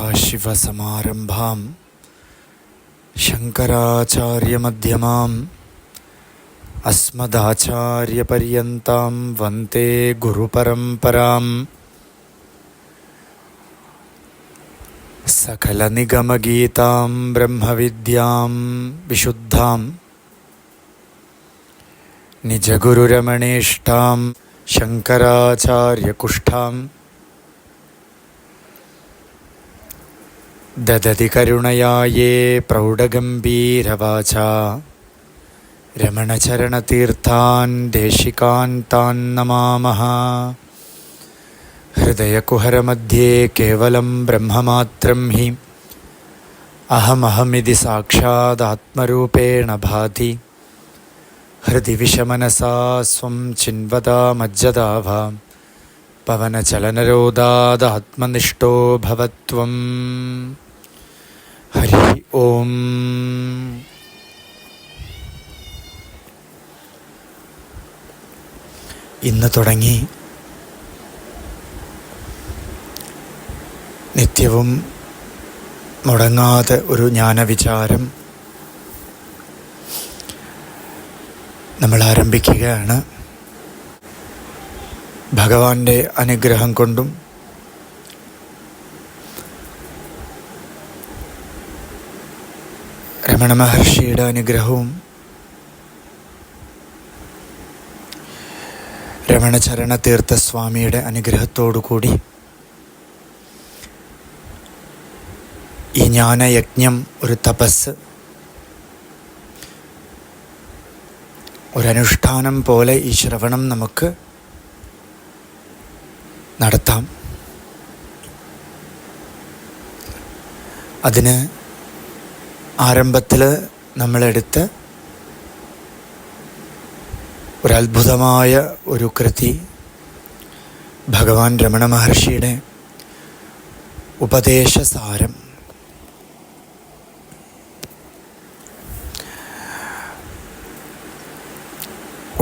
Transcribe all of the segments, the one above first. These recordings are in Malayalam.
സദാശിവസമാരംഭാം ശങ്കരാചാര്യമധ്യമാം അസ്മദാചാര്യപര്യന്താം വന്ദേ ഗുരുപരമ്പരാം. സകലനിഗമഗീതാം ബ്രഹ്മവിദ്യാം വിശുദ്ധാം നിജഗുരുരമണേഷ്ഠാം ശങ്കരാചാര്യകുഷ്ഠാം ദദതി കരുണയായേ പ്രൗഢഗംഭീരവാചാ രമണചരണതീർത്ഥാൻ ദേശികാൻ താൻ നമാമഃ. ഹൃദയകുഹരമധ്യേ കേവലം ബ്രഹ്മമാത്രം ഹി അഹമഹമിതി സാക്ഷാദാത്മരൂപേണ ഭാതി. ഹൃദി വിഷമനസാ സ്വം ചിൻവതാമജ്ജദാഭാ പവനചലനരോധാദാത്മനിഷ്ഠോ ഭവത്വം. ഹരി ഓം. ഇന്ന് തുടങ്ങി നിത്യവും മുടങ്ങാതെ ഒരു ജ്ഞാനവിചാരം നമ്മൾ ആരംഭിക്കുകയാണ്. ഭഗവാന്റെ അനുഗ്രഹം കൊണ്ടും രമണ മഹർഷിയുടെ അനുഗ്രഹവും രമണചരണ തീർത്ഥസ്വാമിയുടെ അനുഗ്രഹത്തോടുകൂടി ഈ ജ്ഞാനയജ്ഞം, ഒരു തപസ്, ഒരനുഷ്ഠാനം പോലെ ഈ ശ്രവണം നമുക്ക് നടത്താം. അതിന് ആരംഭത്തിൽ നമ്മളെടുത്ത ഒരത്ഭുതമായ ഒരു കൃതി ഭഗവാൻ രമണ മഹർഷിയുടെ ഉപദേശസാരം.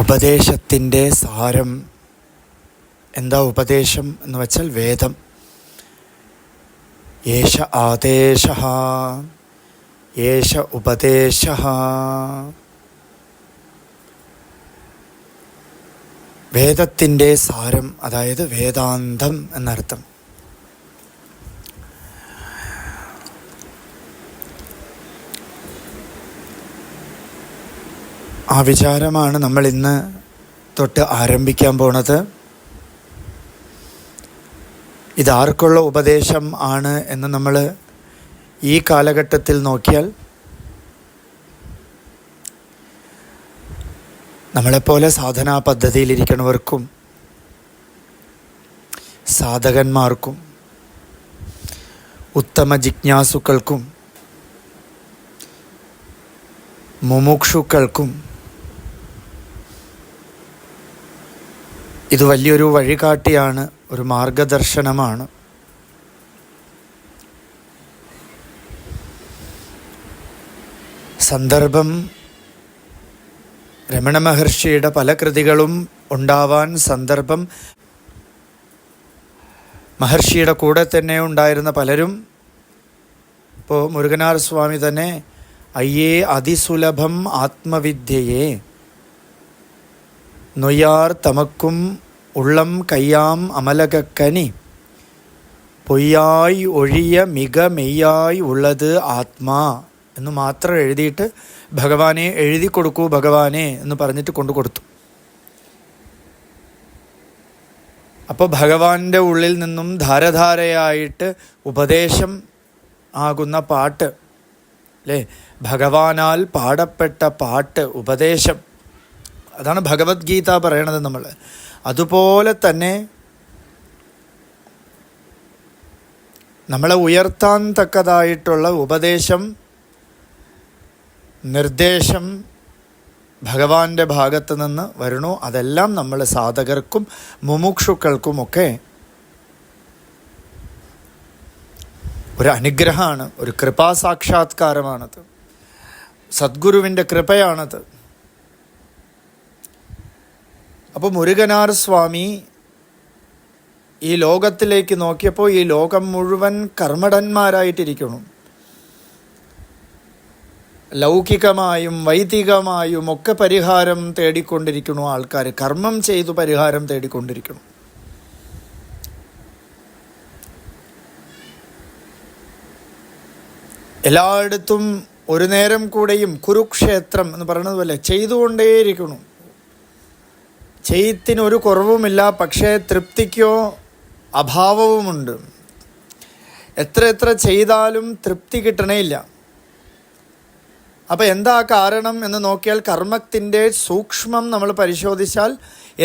ഉപദേശത്തിൻ്റെ സാരം എന്താ? ഉപദേശം എന്ന് വെച്ചാൽ വേദം. യേശ ആദേശഃ യേശ ഉപദേശഃ. വേദത്തിൻ്റെ സാരം, അതായത് വേദാന്തം എന്നർത്ഥം. ആ വിചാരമാണ് നമ്മൾ ഇന്ന് തൊട്ട് ആരംഭിക്കാൻ പോണത്. ഇതാർക്കുള്ള ഉപദേശം ആണ് എന്ന് നമ്മൾ ഈ കാലഘട്ടത്തിൽ നോക്കിയാൽ നമ്മളെപ്പോലെ സാധനാ പദ്ധതിയിലിരിക്കുന്നവർക്കും സാധകന്മാർക്കും ഉത്തമ ജിജ്ഞാസുക്കൾക്കും മുമുക്ഷുക്കൾക്കും ഇത് വലിയൊരു വഴികാട്ടിയാണ്, ഒരു മാർഗദർശനമാണ്. സന്ദർഭം രമണ മഹർഷിയുടെ പല കൃതികളും ഉണ്ടാവാൻ സന്ദർഭം മഹർഷിയുടെ കൂടെ തന്നെ ഉണ്ടായിരുന്ന പലരും, ഇപ്പോൾ മുരുകനാർ സ്വാമി തന്നെ അയ്യേ അതിസുലഭം ആത്മവിദ്യയെ നൊയ്യാർ തമക്കും ഉള്ളം കയ്യാം അമലകക്കനി പൊയ്യായി ഒഴിയ മിക മെയ്യായി ഉള്ളത് ആത്മാ എന്ന് മാത്രം എഴുതിയിട്ട് ഭഗവാനെ എഴുതി കൊടുക്കൂ ഭഗവാനെ എന്ന് പറഞ്ഞിട്ട് കൊണ്ടു കൊടുത്തു. അപ്പോൾ ഭഗവാന്റെ ഉള്ളിൽ നിന്നും ധാരധാരയായിട്ട് ഉപദേശം ആകുന്ന പാട്ട്, അല്ലേ? ഭഗവാനാൽ പാടപ്പെട്ട പാട്ട്, ഉപദേശം. അതാണ് ഭഗവത്ഗീത പറയണത് നമ്മൾ. അതുപോലെ തന്നെ നമ്മളെ ഉയർത്താൻ തക്കതായിട്ടുള്ള ഉപദേശം, നിർദ്ദേശം ഭഗവാന്റെ ഭാഗത്ത് നിന്ന് വരണു. അതെല്ലാം നമ്മൾ സാധകർക്കും മുമുക്ഷുക്കൾക്കുമൊക്കെ ഒരു അനുഗ്രഹമാണ്, ഒരു കൃപാസാക്ഷാത്കാരമാണത്, സദ്ഗുരുവിൻ്റെ കൃപയാണത്. അപ്പോൾ മുരുകനാർ സ്വാമി ഈ ലോകത്തിലേക്ക് നോക്കിയപ്പോൾ ഈ ലോകം മുഴുവൻ കർമ്മടന്മാരായിട്ടിരിക്കണം. ലൗകികമായും വൈദികമായും ഒക്കെ പരിഹാരം തേടിക്കൊണ്ടിരിക്കണു ആൾക്കാർ. കർമ്മം ചെയ്തു പരിഹാരം തേടിക്കൊണ്ടിരിക്കണം. എല്ലായിടത്തും ഒരു നേരം കൂടെയും കുരുക്ഷേത്രം എന്ന് പറയുന്നത് പോലെ ചെയ്തുകൊണ്ടേയിരിക്കണം. ചെയ്യത്തിനൊരു കുറവുമില്ല, പക്ഷേ തൃപ്തിക്കോ അഭാവവുമുണ്ട്. എത്ര ചെയ്താലും തൃപ്തി കിട്ടണേയില്ല. അപ്പം എന്താ കാരണം എന്ന് നോക്കിയാൽ കർമ്മത്തിൻ്റെ സൂക്ഷ്മം നമ്മൾ പരിശോധിച്ചാൽ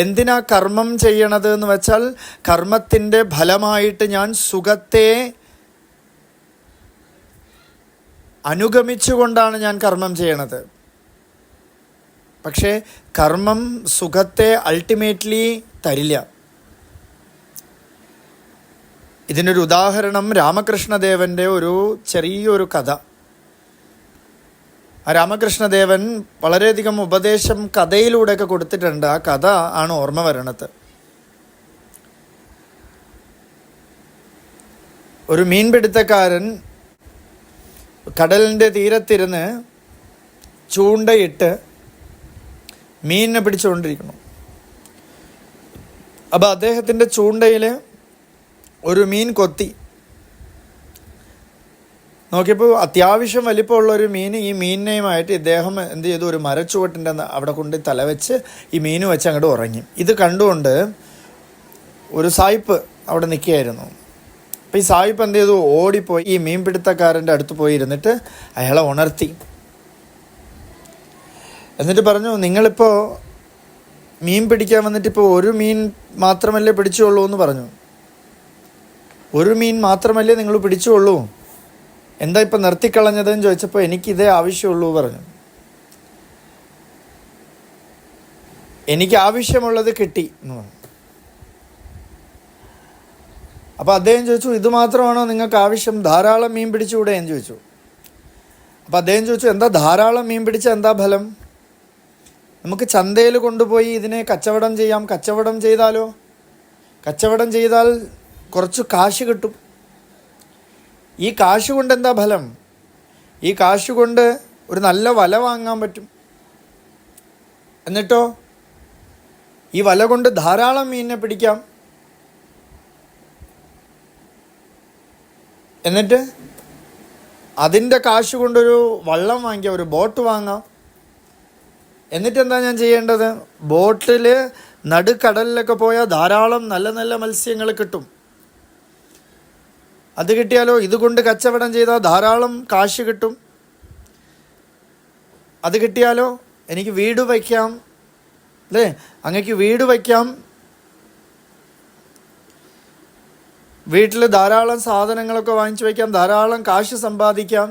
എന്തിനാ കർമ്മം ചെയ്യണത് എന്ന് വെച്ചാൽ കർമ്മത്തിൻ്റെ ഫലമായിട്ട് ഞാൻ സുഖത്തെ അനുഗമിച്ചുകൊണ്ടാണ് ഞാൻ കർമ്മം ചെയ്യണത്. പക്ഷേ കർമ്മം സുഖത്തെ അൾട്ടിമേറ്റ്ലി തരില്ല. ഇതിനൊരു ഉദാഹരണം രാമകൃഷ്ണദേവൻ്റെ ഒരു ചെറിയൊരു കഥ. ആ രാമകൃഷ്ണദേവൻ വളരെയധികം ഉപദേശം കഥയിലൂടെയൊക്കെ കൊടുത്തിട്ടുണ്ട്. ആ കഥ ആണ് ഓർമ്മ വരണത്. ഒരു മീൻപിടുത്തക്കാരൻ കടലിൻ്റെ തീരത്തിരുന്ന് ചൂണ്ടയിട്ട് മീനിനെ പിടിച്ചുകൊണ്ടിരിക്കുന്നു. അപ്പോൾ അദ്ദേഹത്തിൻ്റെ ചൂണ്ടയിൽ ഒരു മീൻ കൊത്തി. നോക്കിയപ്പോൾ അത്യാവശ്യം വലിപ്പമുള്ള ഒരു മീൻ. ഈ മീനിനെയുമായിട്ട് ഇദ്ദേഹം എന്ത് ചെയ്തു, ഒരു മരച്ചുവട്ടിൻ്റെ അവിടെ കൊണ്ട് തലവെച്ച് ഈ മീൻ വെച്ച് അങ്ങോട്ട് ഉറങ്ങി. ഇത് കണ്ടുകൊണ്ട് ഒരു സായിപ്പ് അവിടെ നിൽക്കുകയായിരുന്നു. അപ്പോൾ ഈ സായിപ്പ് എന്ത് ചെയ്തു, ഓടിപ്പോയി ഈ മീൻപിടുത്തക്കാരൻ്റെ അടുത്ത് പോയി ഇരുന്നിട്ട് അയാളെ ഉണർത്തി. എന്നിട്ട് പറഞ്ഞു, നിങ്ങളിപ്പോൾ മീൻ പിടിക്കാൻ വന്നിട്ടിപ്പോൾ ഒരു മീൻ മാത്രമല്ലേ പിടിച്ചുള്ളൂ എന്ന് പറഞ്ഞു. ഒരു മീൻ മാത്രമല്ലേ നിങ്ങൾ പിടിച്ചുള്ളൂ, എന്താ ഇപ്പം നിർത്തിക്കളഞ്ഞതെന്ന് ചോദിച്ചപ്പോൾ എനിക്കിതേ ആവശ്യമുള്ളൂ പറഞ്ഞു. എനിക്ക് ആവശ്യമുള്ളത് കിട്ടി എന്ന് പറഞ്ഞു. അപ്പോൾ അദ്ദേഹം ചോദിച്ചു, ഇത് മാത്രമാണോ നിങ്ങൾക്ക് ആവശ്യം, ധാരാളം മീൻ പിടിച്ചുകൂടെ എന്ന് ചോദിച്ചു. അപ്പോൾ അദ്ദേഹം ചോദിച്ചു, എന്താ ധാരാളം മീൻ പിടിച്ചാൽ എന്താ ഫലം? നമുക്ക് ചന്തയിൽ കൊണ്ടുപോയി ഇതിനെ കച്ചവടം ചെയ്യാം. കച്ചവടം ചെയ്താലോ? കച്ചവടം ചെയ്താൽ കുറച്ച് കാശ് കിട്ടും. ഈ കാശ് കൊണ്ട് എന്താ ഫലം? ഈ കാശ് കൊണ്ട് ഒരു നല്ല വല വാങ്ങാൻ പറ്റും. എന്നിട്ടോ ഈ വല കൊണ്ട് ധാരാളം മീനിനെ പിടിക്കാം. എന്നിട്ട് അതിൻ്റെ കാശ് കൊണ്ടൊരു വള്ളം വാങ്ങിക്കാം, ഒരു ബോട്ട് വാങ്ങാം. എന്നിട്ട് എന്താ ഞാൻ ചെയ്യേണ്ടത്? ബോട്ടിൽ നടുക്കടലിലൊക്കെ പോയാൽ ധാരാളം നല്ല നല്ല മത്സ്യങ്ങൾ കിട്ടും. അത് കിട്ടിയാലോ ഇതുകൊണ്ട് കച്ചവടം ചെയ്താൽ ധാരാളം കാശ് കിട്ടും. അത് കിട്ടിയാലോ എനിക്ക് വീട് വയ്ക്കാം, അല്ലേ? അങ്ങക്ക് വീട് വയ്ക്കാം, വീട്ടിൽ ധാരാളം സാധനങ്ങളൊക്കെ വാങ്ങിച്ചു വയ്ക്കാം, ധാരാളം കാശ് സമ്പാദിക്കാം.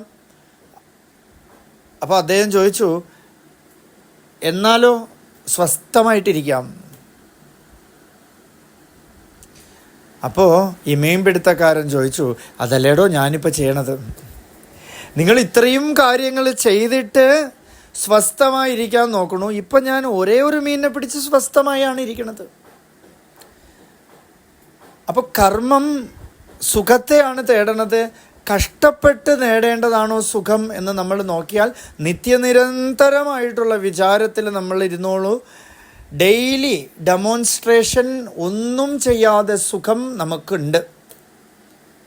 അപ്പോൾ അദ്ദേഹം ചോദിച്ചു, എന്നാലോ സ്വസ്ഥമായിട്ടിരിക്കാം. അപ്പോൾ ഈ മീൻപിടുത്തക്കാരൻ ചോദിച്ചു, അതല്ലേടോ ഞാനിപ്പോൾ ചെയ്യണത്. നിങ്ങൾ ഇത്രയും കാര്യങ്ങൾ ചെയ്തിട്ട് സ്വസ്ഥമായിരിക്കാൻ നോക്കണു. ഇപ്പം ഞാൻ ഒരേ ഒരു മീനിനെ പിടിച്ച് സ്വസ്ഥമായാണ് ഇരിക്കണത്. അപ്പോൾ കർമ്മം സുഖത്തെയാണ് തേടണത്. കഷ്ടപ്പെട്ട് നേടേണ്ടതാണോ സുഖം എന്ന് നമ്മൾ നോക്കിയാൽ നിത്യനിരന്തരമായിട്ടുള്ള വിചാരത്തിൽ നമ്മൾ ഇരുന്നോളൂ. ഡെയിലി ഡെമോൺസ്ട്രേഷൻ ഒന്നും ചെയ്യാതെ സുഖം നമുക്കുണ്ട്.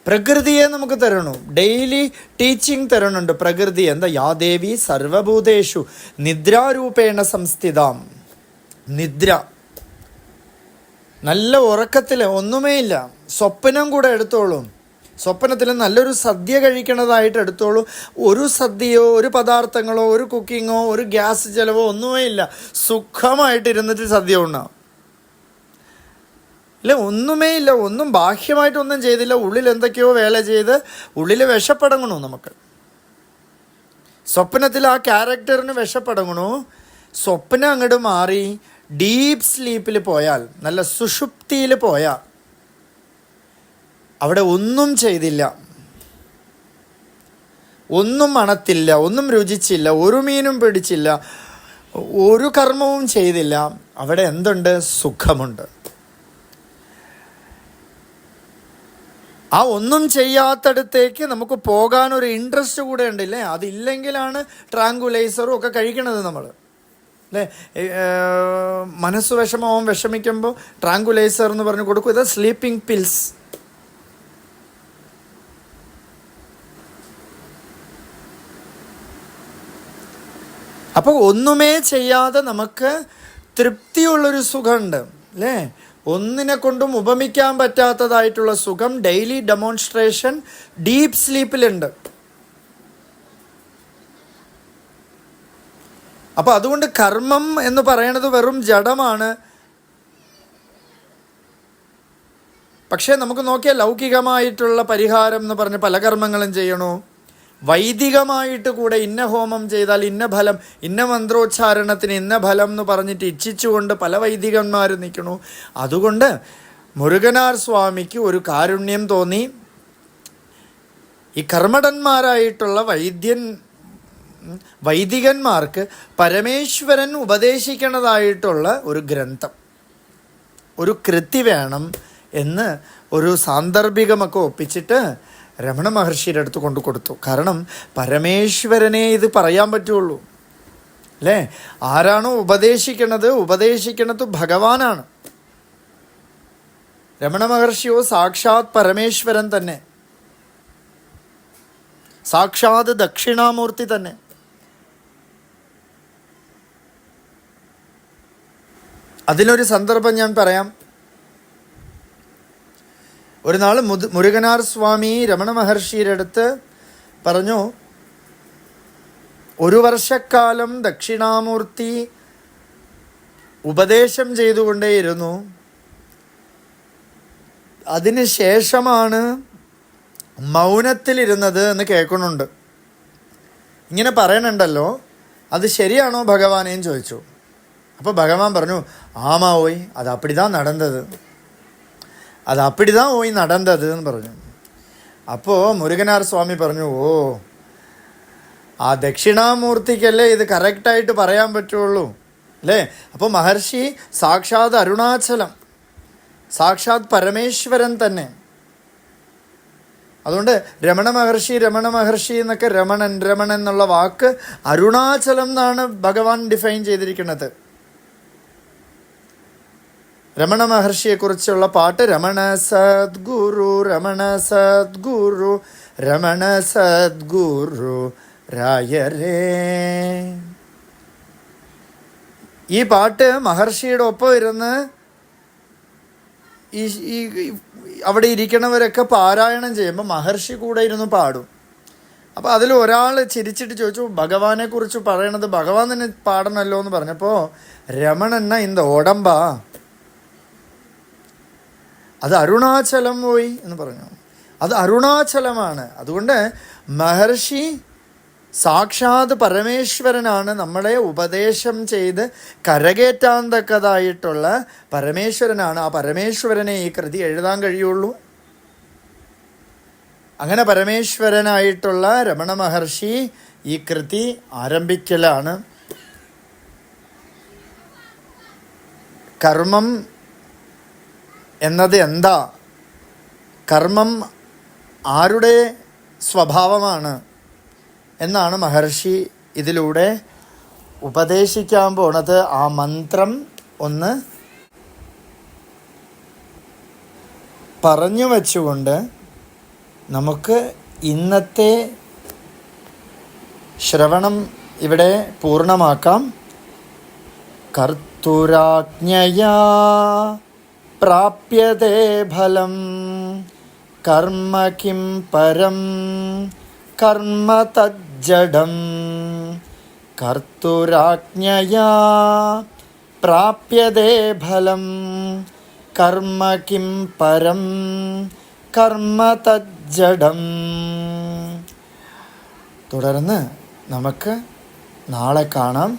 പ്രകൃതിയെ നമുക്ക് തരണു, ഡെയിലി ടീച്ചിങ് തരണുണ്ട്. പ്രകൃതി എന്താ? യാദേവി സർവഭൂതേഷു നിദ്രാരൂപേണ സംസ്ഥിതാം. നിദ്ര, നല്ല ഉറക്കത്തിൽ ഒന്നുമേ ഇല്ല. സ്വപ്നം കൂടെ എടുത്തോളൂ. സ്വപ്നത്തിൽ നല്ലൊരു സദ്യ കഴിക്കണതായിട്ട് എടുത്തോളൂ. ഒരു സദ്യയോ ഒരു പദാർത്ഥങ്ങളോ ഒരു കുക്കിങ്ങോ ഒരു ഗ്യാസ് ചിലവോ ഒന്നുമേ ഇല്ല. സുഖമായിട്ടിരുന്നിട്ട് സദ്യ ഉണ്ണാം. ഇല്ല, ഒന്നുമേ ഇല്ല. ഒന്നും ബാഹ്യമായിട്ടൊന്നും ചെയ്തില്ല. ഉള്ളിൽ എന്തൊക്കെയോ വേല ചെയ്ത് ഉള്ളിൽ വിഷപ്പടങ്ങണു. നമുക്ക് സ്വപ്നത്തിൽ ആ ക്യാരക്ടറിന് വിഷപ്പടങ്ങണു. സ്വപ്നം അങ്ങോട്ട് മാറി ഡീപ്പ് സ്ലീപ്പിൽ പോയാൽ, നല്ല സുഷുപ്തിയിൽ പോയാൽ അവിടെ ഒന്നും ചെയ്തില്ല, ഒന്നും മണത്തില്ല, ഒന്നും രുചിച്ചില്ല, ഒരു മീനും പിടിച്ചില്ല, ഒരു കർമ്മവും ചെയ്തില്ല. അവിടെ എന്തുണ്ട്? സുഖമുണ്ട്. ആ ഒന്നും ചെയ്യാത്തടത്തേക്ക് നമുക്ക് പോകാനൊരു ഇൻട്രസ്റ്റ് കൂടെ ഉണ്ടല്ലേ. അതില്ലെങ്കിലാണ് ട്രാങ്കുലൈസറും ഒക്കെ കഴിക്കണത് നമ്മൾ, അല്ലേ. മനസ്സ് വിഷമിക്കുമ്പോൾ ട്രാങ്കുലൈസർ എന്ന് പറഞ്ഞ് കൊടുക്കും. ഇത് സ്ലീപ്പിംഗ് പിൽസ്. അപ്പോൾ ഒന്നുമേ ചെയ്യാതെ നമുക്ക് തൃപ്തിയുള്ളൊരു സുഖമുണ്ട്, അല്ലേ. ഒന്നിനെ കൊണ്ടും ഉപമിക്കാൻ പറ്റാത്തതായിട്ടുള്ള സുഖം ഡെയിലി ഡെമോൺസ്ട്രേഷൻ ഡീപ്പ് സ്ലീപ്പിലുണ്ട്. അപ്പോൾ അതുകൊണ്ട് കർമ്മം എന്ന് പറയണത് വെറും ജഡമാണ്. പക്ഷേ നമുക്ക് നോക്കിയാൽ ലൗകികമായിട്ടുള്ള പരിഹാരം എന്ന് പറഞ്ഞ് പല കർമ്മങ്ങളും ചെയ്യണു. വൈദികമായിട്ട് കൂടെ ഇന്ന ഹോമം ചെയ്താൽ ഇന്ന ഫലം, ഇന്ന മന്ത്രോച്ചാരണത്തിന് ഇന്ന ഫലം എന്ന് പറഞ്ഞിട്ട് ഇച്ഛിച്ചുകൊണ്ട് പല വൈദികന്മാരും നിൽക്കണു. അതുകൊണ്ട് മുരുകനാർ സ്വാമിക്ക് ഒരു കാരുണ്യം തോന്നി. ഈ കർമ്മടന്മാരായിട്ടുള്ള വൈദികന്മാർക്ക് പരമേശ്വരൻ ഉപദേശിക്കണതായിട്ടുള്ള ഒരു ഗ്രന്ഥം, ഒരു കൃതി വേണം എന്ന് ഒരു സാന്ദർഭികമൊക്കെ ഒപ്പിച്ചിട്ട് രമണ മഹർഷിയുടെ അടുത്ത് കൊണ്ടു കൊടുത്തു. കാരണം പരമേശ്വരനെ ഇത് പറയാൻ പറ്റുള്ളൂ, അല്ലേ. ആരാണോ ഉപദേശിക്കണത് ഭഗവാനാണ്. രമണ മഹർഷിയോ സാക്ഷാത് പരമേശ്വരൻ തന്നെ, സാക്ഷാത് ദക്ഷിണാമൂർത്തി തന്നെ. അതിനൊരു സന്ദർഭം ഞാൻ പറയാം. ഒരു നാൾ മുരുകനാർ സ്വാമി രമണ മഹർഷിയുടെ അടുത്ത് പറഞ്ഞു, ഒരു വർഷക്കാലം ദക്ഷിണാമൂർത്തി ഉപദേശം ചെയ്തുകൊണ്ടേയിരുന്നു. അതിനുശേഷമാണ് മൗനത്തിലിരുന്നത് എന്ന് കേൾക്കുന്നുണ്ട്. ഇങ്ങനെ പറയണുണ്ടല്ലോ, അത് ശരിയാണോ ഭഗവാനേന്ന് ചോദിച്ചു. അപ്പോൾ ഭഗവാൻ പറഞ്ഞു, ആമാ ഓയ് അത് അപ്പടിതാ നടന്നത് എന്ന് പറഞ്ഞു. അപ്പോൾ മുരുകനാർ സ്വാമി പറഞ്ഞു, ഓ ആ ദക്ഷിണാമൂർത്തിക്കല്ലേ ഇത് കറക്റ്റായിട്ട് പറയാൻ പറ്റുള്ളൂ, അല്ലേ. അപ്പോൾ മഹർഷി സാക്ഷാത് അരുണാചലം, സാക്ഷാത് പരമേശ്വരൻ തന്നെ. അതുകൊണ്ട് രമണ മഹർഷി എന്നൊക്കെ രമണൻ എന്നുള്ള വാക്ക് അരുണാചലം എന്നാണ് ഭഗവാൻ ഡിഫൈൻ ചെയ്തിരിക്കുന്നത്. രമണ മഹർഷിയെക്കുറിച്ചുള്ള പാട്ട് രമണ സദ്ഗുരു രായരേ. ഈ പാട്ട് മഹർഷിയുടെ ഒപ്പം ഇരുന്ന് ഈ അവിടെ ഇരിക്കണവരൊക്കെ പാരായണം ചെയ്യുമ്പോൾ മഹർഷി കൂടെ ഇരുന്ന് പാടും. അപ്പോൾ അതിൽ ഒരാൾ ചിരിച്ചിട്ട് ചോദിച്ചു, ഭഗവാനെക്കുറിച്ച് പറയണത് ഭഗവാൻ തന്നെ പാടണമല്ലോ എന്ന് പറഞ്ഞപ്പോൾ രമണന്ന ഇന്ത ഓടമ്പാ, അത് അരുണാചലം പോയി എന്ന് പറഞ്ഞു. അത് അരുണാചലമാണ്. അതുകൊണ്ട് മഹർഷി സാക്ഷാത് പരമേശ്വരനാണ്. നമ്മളെ ഉപദേശം ചെയ്ത് കരകയറ്റാൻ തക്കതായിട്ടുള്ള പരമേശ്വരനാണ്. ആ പരമേശ്വരനെ ഈ കൃതി എഴുതാൻ കഴിയുള്ളൂ. അങ്ങനെ പരമേശ്വരനായിട്ടുള്ള രമണ മഹർഷി ഈ കൃതി ആരംഭിക്കലാണ്. കർമ്മം എന്നത് എന്താ, കർമ്മം ആരുടെ സ്വഭാവമാണ് എന്നാണ് മഹർഷി ഇതിലൂടെ ഉപദേശിക്കാൻ പോണത്. ആ മന്ത്രം ഒന്ന് പറഞ്ഞു വച്ചുകൊണ്ട് നമുക്ക് ഇന്നത്തെ ശ്രവണം ഇവിടെ പൂർണ്ണമാക്കാം. കർത്തുരാജ്ഞയാ പ്രാപ്യതേ ഫലം കർമ്മ കിം പരം കർമ്മ തജ്ജഡം. കർത്തുരാജ്ഞയാ പ്രാപ്യതേ ഫലം കർമ്മ കിം പരം കർമ്മ തജ്ജഡം. തുടർന്ന് നമുക്ക് നാളെ കാണാം.